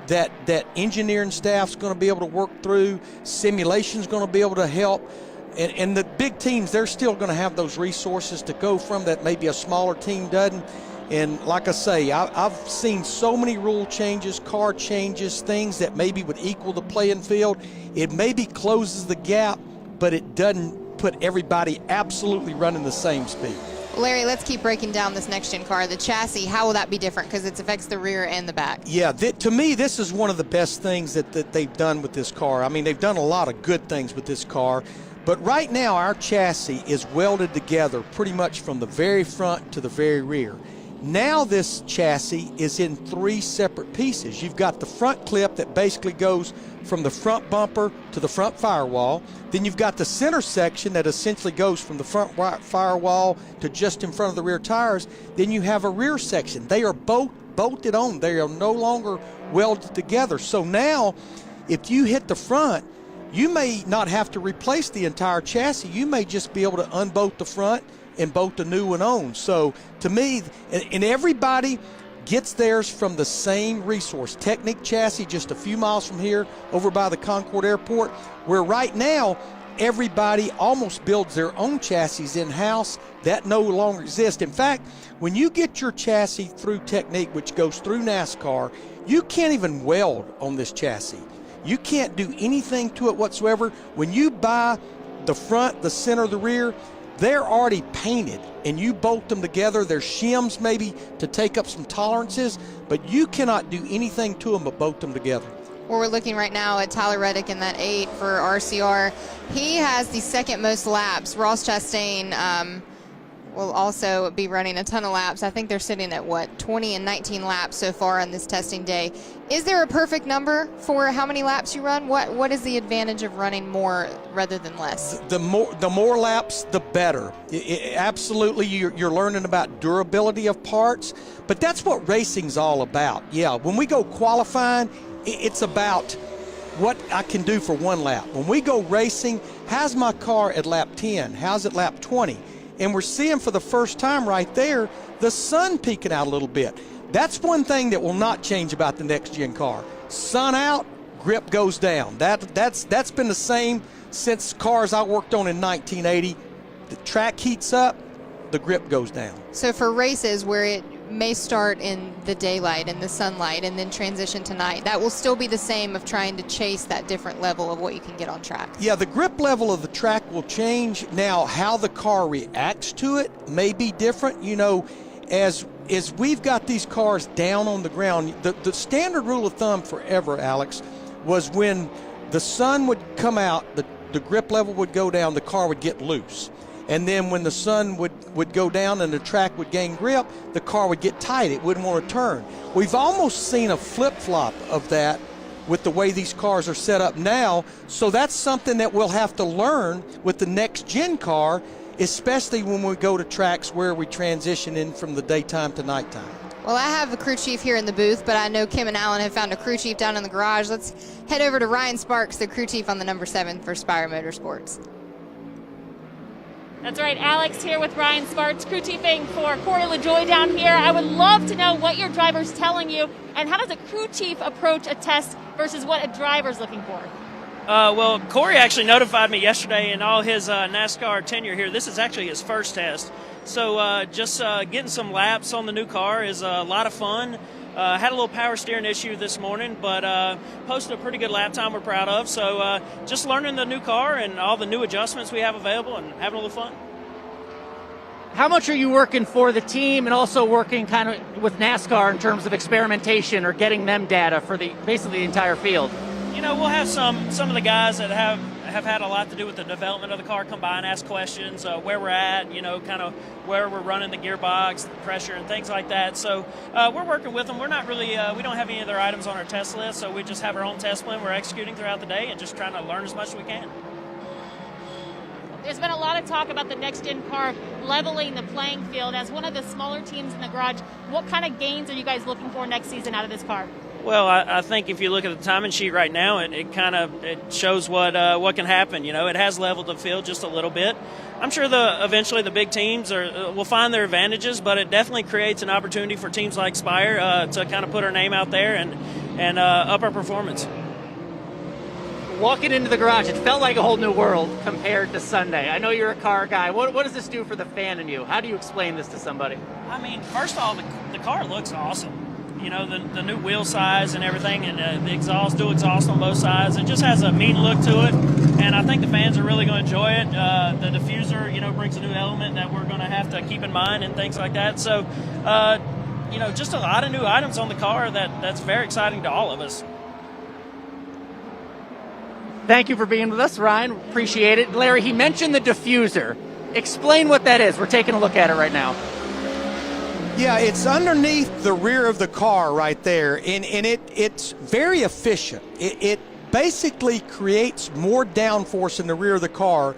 that engineering staff's going to be able to work through. Simulation's going to be able to help. And the big teams, they're still going to have those resources to go from that maybe a smaller team doesn't. And like I say, I've seen so many rule changes, car changes, things that maybe would equal the playing field. It maybe closes the gap, but it doesn't put everybody absolutely running the same speed. Larry, let's keep breaking down this next-gen car. The chassis, how will that be different? Because it affects the rear and the back. Yeah, to me, this is one of the best things that they've done with this car. I mean, they've done a lot of good things with this car. But right now, our chassis is welded together pretty much from the very front to the very rear. Now this chassis is in 3 separate pieces. You've got the front clip that basically goes from the front bumper to the front firewall. Then you've got the center section that essentially goes from the front firewall to just in front of the rear tires. Then you have a rear section. They are both bolted on. They are no longer welded together. So now if you hit the front, you may not have to replace the entire chassis. You may just be able to unbolt the front and bolt the new one on. So to me, and everybody gets theirs from the same resource. Technic chassis just a few miles from here over by the Concord Airport, where right now everybody almost builds their own chassis in-house. That no longer exists. In fact, when you get your chassis through Technic, which goes through NASCAR, you can't even weld on this chassis. You can't do anything to it whatsoever. When you buy the front, the center, the rear, they're already painted, and you bolt them together. There's shims maybe to take up some tolerances, but you cannot do anything to them but bolt them together. Well, we're looking right now at Tyler Reddick in that 8 for RCR. He has the second most laps. Ross Chastain will also be running a ton of laps. I think they're sitting at, 20 and 19 laps so far on this testing day. Is there a perfect number for how many laps you run? What is the advantage of running more rather than less? The more laps, the better. Absolutely, you're learning about durability of parts, but that's what racing's all about. Yeah, when we go qualifying, it's about what I can do for one lap. When we go racing, how's my car at lap 10? How's it lap 20? And we're seeing for the first time right there the sun peeking out a little bit. That's one thing that will not change about the next gen car. Sun out, grip goes down. That's been the same since cars I worked on in 1980. The track heats up, the grip goes down. So for races where it may start in the daylight and the sunlight and then transition to night, that will still be the same of trying to chase that different level of what you can get on track. Yeah, the grip level of the track will change. Now, how the car reacts to it may be different. You know, as we've got these cars down on the ground, the standard rule of thumb forever, Alex, was when the sun would come out, the grip level would go down, the car would get loose. And then when the sun would go down and the track would gain grip, the car would get tight. It wouldn't want to turn. We've almost seen a flip-flop of that with the way these cars are set up now. So that's something that we'll have to learn with the next-gen car, especially when we go to tracks where we transition in from the daytime to nighttime. Well, I have a crew chief here in the booth, but I know Kim and Alan have found a crew chief down in the garage. Let's head over to Ryan Sparks, the crew chief on the number 7 for Spire Motorsports. That's right, Alex here with Ryan Sparks, crew chiefing for Corey LaJoy down here. I would love to know what your driver's telling you, and how does a crew chief approach a test versus what a driver's looking for? Well, Corey actually notified me yesterday in all his NASCAR tenure here. This is actually his first test. So just getting some laps on the new car is a lot of fun. Had a little power steering issue this morning, but posted a pretty good lap time we're proud of. So just learning the new car and all the new adjustments we have available and having a little fun. How much are you working for the team and also working kind of with NASCAR in terms of experimentation or getting them data for basically the entire field? You know, we'll have some of the guys that have had a lot to do with the development of the car come by and ask questions, where we're at, you know, kind of where we're running the gearbox, the pressure, and things like that. So we're working with them. We're not really, we don't have any other items on our test list, so we just have our own test plan we're executing throughout the day and just trying to learn as much as we can. There's been a lot of talk about the next-gen car leveling the playing field. As one of the smaller teams in the garage, what kind of gains are you guys looking for next season out of this car? Well, I think if you look at the timing sheet right now, it shows what can happen. You know, it has leveled the field just a little bit. I'm sure eventually the big teams will find their advantages, but it definitely creates an opportunity for teams like Spire to kind of put our name out there and up our performance. Walking into the garage, it felt like a whole new world compared to Sunday. I know you're a car guy. What does this do for the fan in you? How do you explain this to somebody? I mean, first of all, the car looks awesome. You know, the new wheel size and everything, and the dual exhaust on both sides. It just has a mean look to it, and I think the fans are really going to enjoy it. The diffuser, you know, brings a new element that we're going to have to keep in mind and things like that. So, you know, just a lot of new items on the car that's very exciting to all of us. Thank you for being with us, Ryan. Appreciate it. Larry, he mentioned the diffuser. Explain what that is. We're taking a look at it right now. Yeah, it's underneath the rear of the car right there, and it's very efficient. It basically creates more downforce in the rear of the car,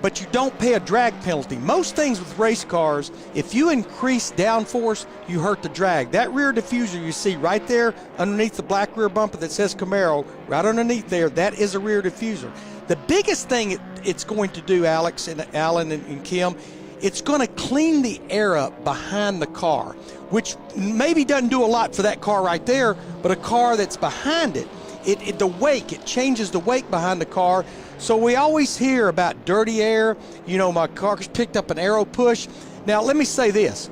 but you don't pay a drag penalty. Most things with race cars, if you increase downforce, you hurt the drag. That rear diffuser you see right there underneath the black rear bumper that says Camaro, right underneath there, that is a rear diffuser. The biggest thing it's going to do, Alex and Alan and Kim, it's going to clean the air up behind the car, which maybe doesn't do a lot for that car right there, but a car that's behind it, the wake, it changes the wake behind the car. So we always hear about dirty air. You know, my car's picked up an aero push. Now, let me say this.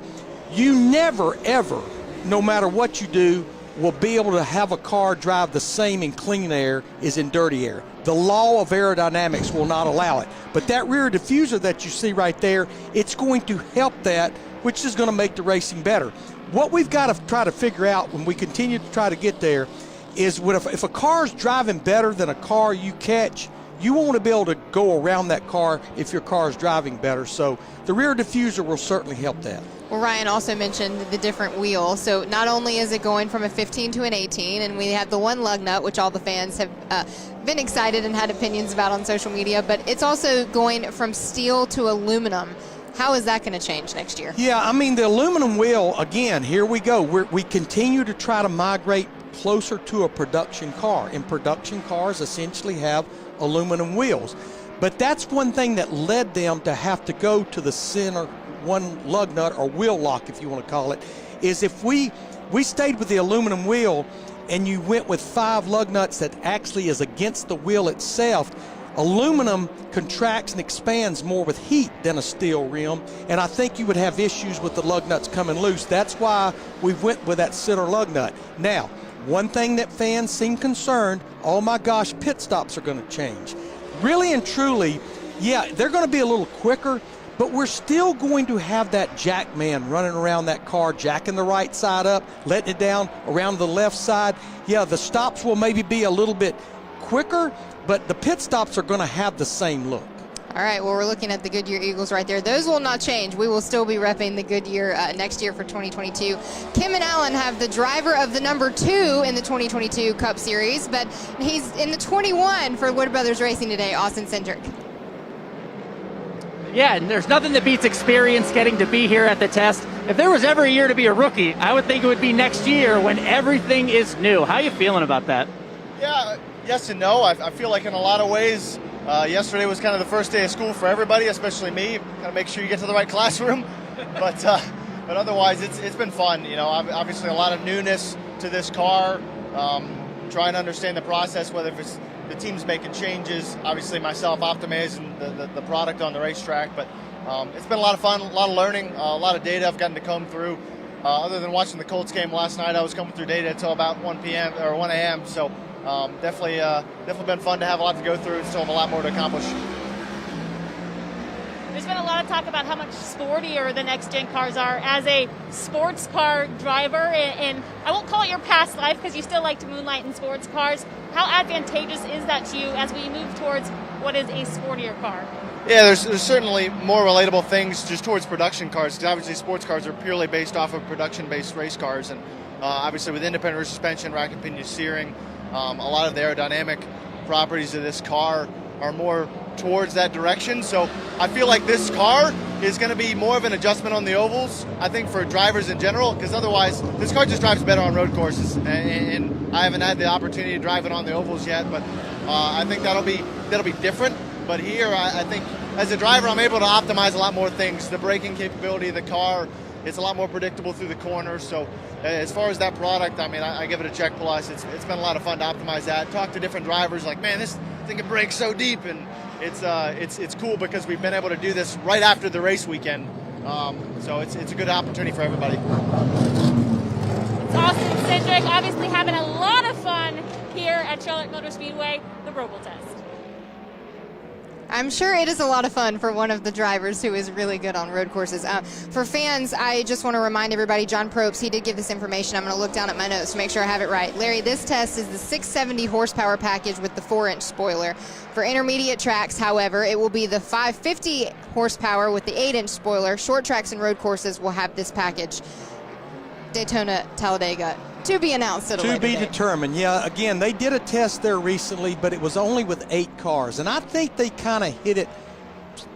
You never, ever, no matter what you do, will be able to have a car drive the same in clean air as in dirty air. The law of aerodynamics will not allow it. But that rear diffuser that you see right there, it's going to help that, which is going to make the racing better. What we've got to try to figure out when we continue to try to get there is if a car's driving better than a car you catch, you want to be able to go around that car if your car is driving better. So the rear diffuser will certainly help that. Well, Ryan also mentioned the different wheel. So not only is it going from a 15 to an 18, and we have the one lug nut, which all the fans have been excited and had opinions about on social media, but it's also going from steel to aluminum. How is that going to change next year? Yeah, I mean, the aluminum wheel, again, here we go. We continue to try to migrate closer to a production car. And production cars essentially have aluminum wheels. But that's one thing that led them to have to go to the center one lug nut, or wheel lock if you want to call it, is if we stayed with the aluminum wheel and you went with 5 lug nuts that actually is against the wheel itself, aluminum contracts and expands more with heat than a steel rim, and I think you would have issues with the lug nuts coming loose. That's why we went with that center lug nut. Now, one thing that fans seem concerned, oh my gosh, pit stops are going to change. Really and truly, yeah, they're going to be a little quicker, but we're still going to have that jack man running around that car, jacking the right side up, letting it down around the left side. Yeah, the stops will maybe be a little bit quicker, but the pit stops are going to have the same look. All right, well, we're looking at the Goodyear Eagles right there. Those will not change. We will still be repping the Goodyear next year for 2022. Kim and Alan have the driver of the number 2 in the 2022 Cup Series, but he's in the 21 for Wood Brothers Racing today, Austin Cindric. Yeah, and there's nothing that beats experience getting to be here at the test. If there was ever a year to be a rookie, I would think it would be next year when everything is new. How are you feeling about that? Yeah, yes and no. I feel like in a lot of ways, yesterday was kind of the first day of school for everybody, especially me. Kind of make sure you get to the right classroom. But otherwise, it's been fun. You know, obviously a lot of newness to this car. Trying to understand the process, whether it's the team's making changes, obviously myself optimizing the product on the racetrack. But it's been a lot of fun, a lot of learning, a lot of data I've gotten to comb through. Other than watching the Colts game last night, I was combing through data until about 1 p.m. or 1 a.m. So definitely been fun to have a lot to go through and still have a lot more to accomplish. There's been a lot of talk about how much sportier the next-gen cars are. As a sports car driver, and I won't call it your past life because you still like to moonlight in sports cars, how advantageous is that to you as we move towards what is a sportier car? Yeah, there's certainly more relatable things just towards production cars, because obviously sports cars are purely based off of production-based race cars, and obviously with independent rear suspension, rack and pinion steering, a lot of the aerodynamic properties of this car are more towards that direction. So I feel like this car is going to be more of an adjustment on the ovals, I think, for drivers in general, because otherwise this car just drives better on road courses, and I haven't had the opportunity to drive it on the ovals yet, but I think that'll be different. But here, I think as a driver, I'm able to optimize a lot more things. The braking capability of the car, it's a lot more predictable through the corners. So as far as that product, I mean, I give it a check plus. It's been a lot of fun to optimize that. Talk to different drivers, like, man, this thing can brake so deep, and it's cool because we've been able to do this right after the race weekend. So it's a good opportunity for everybody. It's Austin Cindric, obviously having a lot of fun here at Charlotte Motor Speedway, the Roval test. I'm sure it is a lot of fun for one of the drivers who is really good on road courses. For fans, I just want to remind everybody, John Probst, he did give this information. I'm going to look down at my notes to make sure I have it right. Larry, this test is the 670 horsepower package with the 4-inch spoiler. For intermediate tracks, however, it will be the 550 horsepower with the 8-inch spoiler. Short tracks and road courses will have this package. Daytona, Talladega, to be announced at a later date. Determined. Yeah, again, they did a test there recently, but it was only with 8 cars, and I think they kind of hit it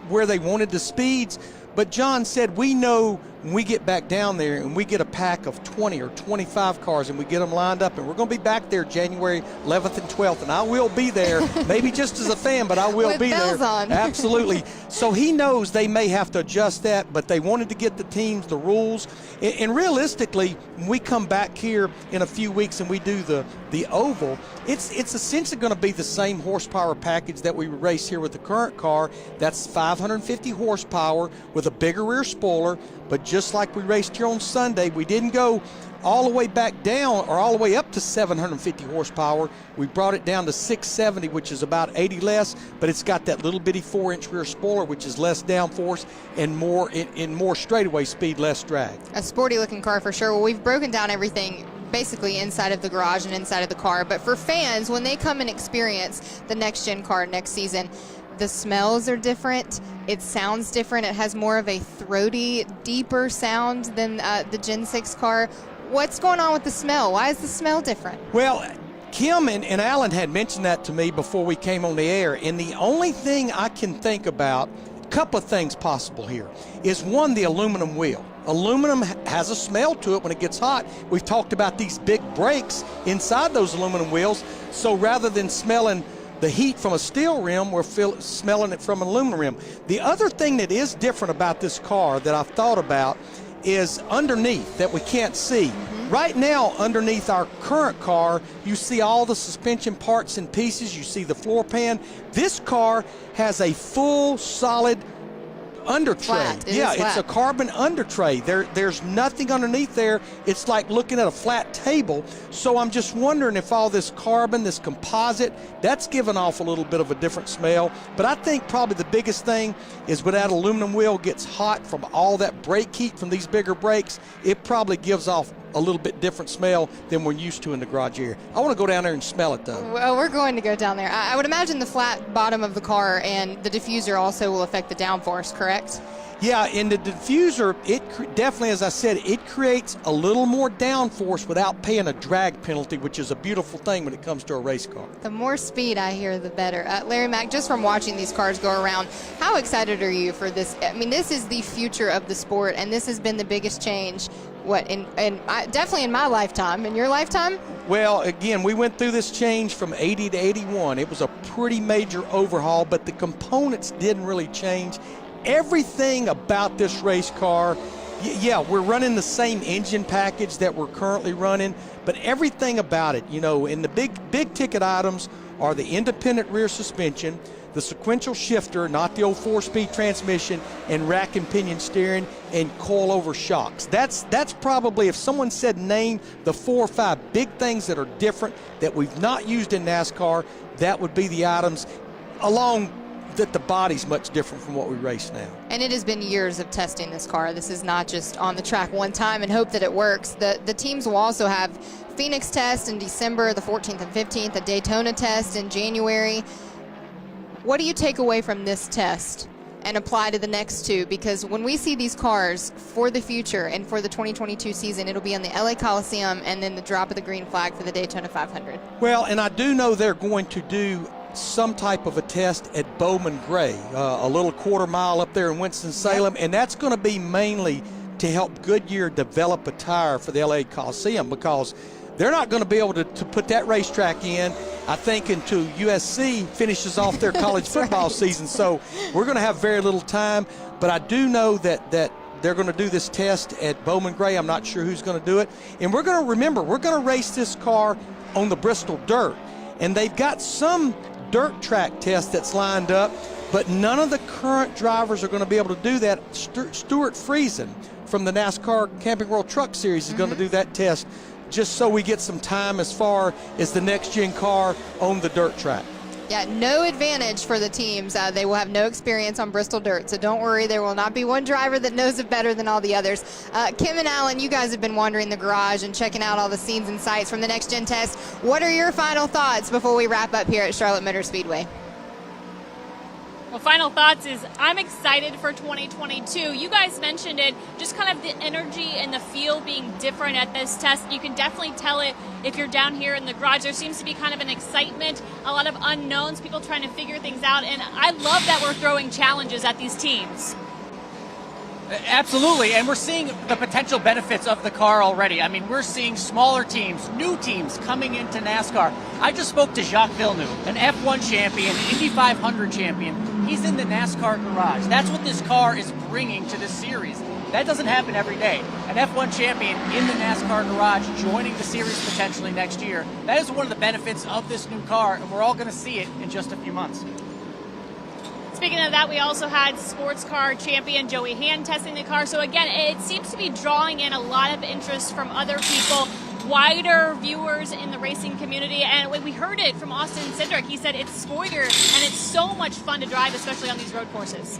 where they wanted the speeds. But John said, we know when we get back down there and we get a pack of 20 or 25 cars and we get them lined up, and we're going to be back there January 11th and 12th, and I will be there, maybe just as a fan, but I will be there. On. Absolutely. So he knows they may have to adjust that, but they wanted to get the teams the rules. And realistically, when we come back here in a few weeks and we do the oval, it's essentially going to be the same horsepower package that we race here with the current car. That's 550 horsepower with a bigger rear spoiler. But just like we raced here on Sunday, we didn't go all the way back down or all the way up to 750 horsepower. We brought it down to 670, which is about 80 less, but it's got that little bitty 4-inch rear spoiler, which is less downforce and more in more straightaway speed, less drag. A sporty looking car for sure. Well, we've broken down everything basically inside of the garage and inside of the car, but for fans, when they come and experience the next gen car next season, the smells are different. It sounds different. It has more of a throaty, deeper sound than the Gen 6 car. What's going on with the smell? Why is the smell different? Well, Kim and Alan had mentioned that to me before we came on the air, and the only thing I can think about, a couple of things possible here, is one, the aluminum wheel. Aluminum has a smell to it when it gets hot. We've talked about these big brakes inside those aluminum wheels. So rather than smelling the heat from a steel rim, we're smelling it from an aluminum rim. The other thing that is different about this car that I've thought about is underneath that we can't see. Right now, underneath our current car, you see all the suspension parts and pieces. You see the floor pan. This car has a full, solid under tray. It's a carbon under tray. There's nothing underneath there. It's like looking at a flat table. So I'm just wondering if all this carbon, this composite, that's giving off a little bit of a different smell. But I think probably the biggest thing is when that aluminum wheel gets hot from all that brake heat from these bigger brakes, it probably gives off a little bit different smell than we're used to in the garage area. I want to go down there and smell it, though. Well, we're going to go down there. I would imagine the flat bottom of the car and the diffuser also will affect the downforce, correct? Yeah, in the diffuser, it definitely, as I said, it creates a little more downforce without paying a drag penalty, which is a beautiful thing when it comes to a race car. The more speed I hear, the better. Larry Mack, just from watching these cars go around, how excited are you for this? I mean, this is the future of the sport, and this has been the biggest change, definitely in my lifetime. In your lifetime? Well, again, we went through this change from 80 to 81. It was a pretty major overhaul, but the components didn't really change. Everything about this race car, yeah, we're running the same engine package that we're currently running, but everything about it, you know, in the big ticket items are the independent rear suspension, the sequential shifter, not the old 4-speed transmission, and rack and pinion steering and coil-over shocks. That's probably, if someone said name the 4 or 5 big things that are different that we've not used in NASCAR, that would be the items, along that the body's much different from what we race now. And it has been years of testing this car. This is not just on the track one time and hope that it works. The teams will also have Phoenix test in December, the 14th and 15th, a Daytona test in January. What do you take away from this test and apply to the next two? Because when we see these cars for the future and for the 2022 season, it'll be on the LA Coliseum and then the drop of the green flag for the Daytona 500. Well, and I do know they're going to do some type of a test at Bowman Gray, a little quarter-mile up there in Winston-Salem, and that's going to be mainly to help Goodyear develop a tire for the LA Coliseum, because they're not going to be able to put that racetrack in, I think, until USC finishes off their college football season. So we're going to have very little time, but I do know that they're going to do this test at Bowman Gray. I'm not sure who's going to do it. And we're going to remember, we're going to race this car on the Bristol dirt, and they've got some dirt track test that's lined up, but none of the current drivers are going to be able to do that. Stuart Friesen from the NASCAR Camping World Truck Series is going to do that test, just so we get some time as far as the next gen car on the dirt track. Yeah, no advantage for the teams. They will have no experience on Bristol dirt, so don't worry. There will not be one driver that knows it better than all the others. Kim and Alan, you guys have been wandering the garage and checking out all the scenes and sights from the next gen test. What are your final thoughts before we wrap up here at Charlotte Motor Speedway? Well, final thoughts is I'm excited for 2022. You guys mentioned it, just kind of the energy and the feel being different at this test. You can definitely tell it if you're down here in the garage. There seems to be kind of an excitement, a lot of unknowns, people trying to figure things out, and I love that we're throwing challenges at these teams. Absolutely, and we're seeing the potential benefits of the car already. I mean, we're seeing smaller teams, new teams coming into NASCAR. I just spoke to Jacques Villeneuve, an F1 champion, Indy 500 champion. He's in the NASCAR garage. That's what this car is bringing to this series. That doesn't happen every day. An F1 champion in the NASCAR garage joining the series potentially next year. That is one of the benefits of this new car, and we're all going to see it in just a few months. Speaking of that, we also had sports car champion Joey Hand testing the car. So again, it seems to be drawing in a lot of interest from other people, wider viewers in the racing community. And when we heard it from Austin Cindric, he said it's spoiler and it's so much fun to drive, especially on these road courses.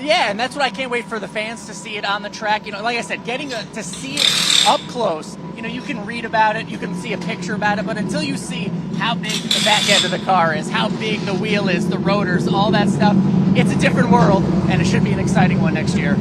Yeah, and that's what I can't wait for the fans to see it on the track. You know, like I said, getting to see it up close, you know, you can read about it, you can see a picture about it, but until you see how big the back end of the car is, how big the wheel is, the rotors, all that stuff, it's a different world, and it should be an exciting one next year.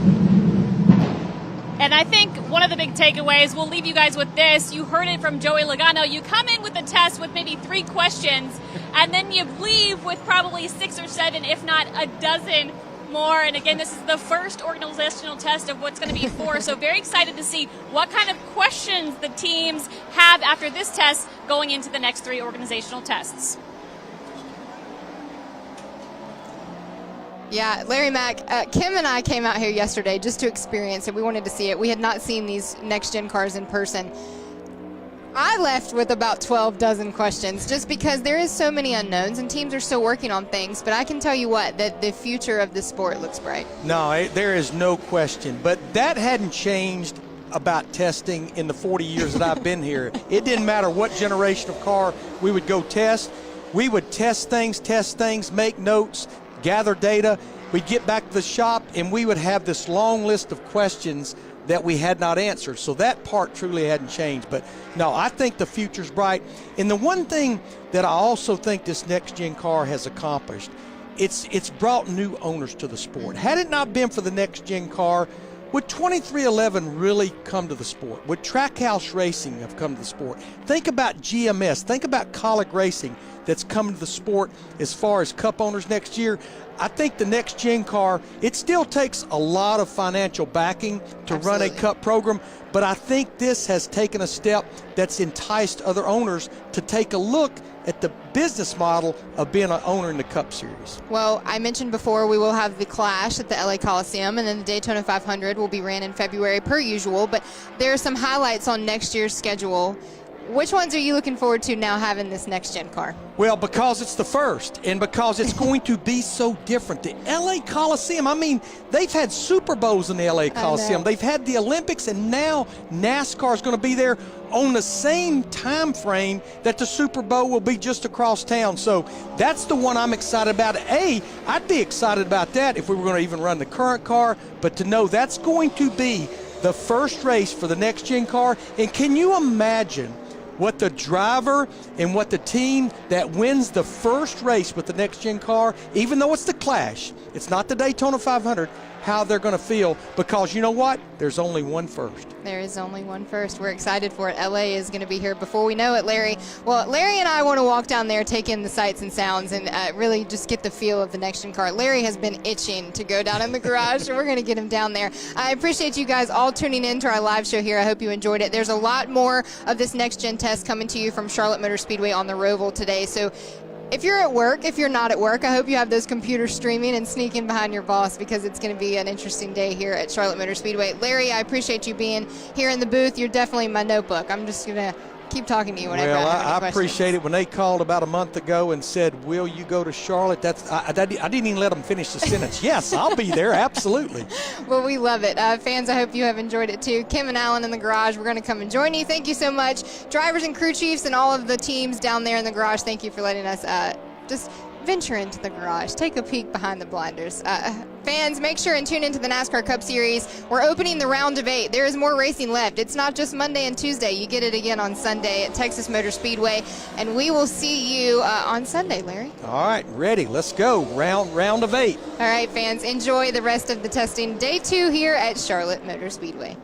And I think one of the big takeaways, we'll leave you guys with this. You heard it from Joey Logano. You come in with a test with maybe 3 questions, and then you leave with probably 6 or 7, if not a dozen more. And again, this is the first organizational test of what's going to be 4. So very excited to see what kind of questions the teams have after this test going into the next 3 organizational tests. Yeah, Larry Mack, Kim and I came out here yesterday just to experience it. We wanted to see it. We had not seen these next-gen cars in person. I left with about 12 dozen questions just because there is so many unknowns and teams are still working on things. But I can tell you what, that the future of this sport looks bright. No, there is no question. But that hadn't changed about testing in the 40 years that I've been here. It didn't matter what generation of car we would go test. We would test things, make notes, gather data. We'd get back to the shop and we would have this long list of questions that we had not answered. So that part truly hadn't changed. But no, I think the future's bright. And the one thing that I also think this next-gen car has accomplished, it's brought new owners to the sport. Had it not been for the next-gen car, would 2311 really come to the sport? Would Trackhouse Racing have come to the sport? Think about GMS. Think about Colic Racing that's coming to the sport as far as Cup owners next year. I think the next-gen car, it still takes a lot of financial backing to run a Cup program, but I think this has taken a step that's enticed other owners to take a look at the business model of being an owner in the Cup Series. Well, I mentioned before we will have the Clash at the LA Coliseum, and then the Daytona 500 will be ran in February per usual, but there are some highlights on next year's schedule. Which ones are you looking forward to now having this next-gen car? Well, because it's the first and because it's going to be so different. The LA Coliseum, I mean, they've had Super Bowls in the LA Coliseum. They've had the Olympics, and now NASCAR is going to be there on the same time frame that the Super Bowl will be just across town. So that's the one I'm excited about. I'd be excited about that if we were going to even run the current car, but to know that's going to be the first race for the next-gen car. And can you imagine what the driver and what the team that wins the first race with the next-gen car, even though it's the Clash, it's not the Daytona 500, how they're going to feel, because you know what? There's only one first. There is only one first. We're excited for it. LA is going to be here before we know it, Larry. Well, Larry and I want to walk down there, take in the sights and sounds, and really just get the feel of the next-gen car. Larry has been itching to go down in the garage, so we're going to get him down there. I appreciate you guys all tuning in to our live show here. I hope you enjoyed it. There's a lot more of this next-gen test coming to you from Charlotte Motor Speedway on the Roval today, so if you're at work, if you're not at work, I hope you have those computers streaming and sneak in behind your boss, because it's going to be an interesting day here at Charlotte Motor Speedway. Larry, I appreciate you being here in the booth. You're definitely my notebook. I'm just going to keep talking to you whenever I have any questions. Appreciate it. When they called about a month ago and said, will you go to Charlotte? I didn't even let them finish the sentence. Yes, I'll be there. Absolutely. Well, we love it. Fans, I hope you have enjoyed it too. Kim and Alan in the garage, we're going to come and join you. Thank you so much. Drivers and crew chiefs and all of the teams down there in the garage, thank you for letting us just venture into the garage, take a peek behind the blinders. Fans, make sure and tune into the NASCAR Cup Series. We're opening the round of 8. There is more racing left. It's not just Monday and Tuesday. You get it again on Sunday at Texas Motor Speedway, and we will see you on Sunday, Larry. All right, ready. Let's go. Round of 8. All right, fans, enjoy the rest of the testing. Day 2 here at Charlotte Motor Speedway.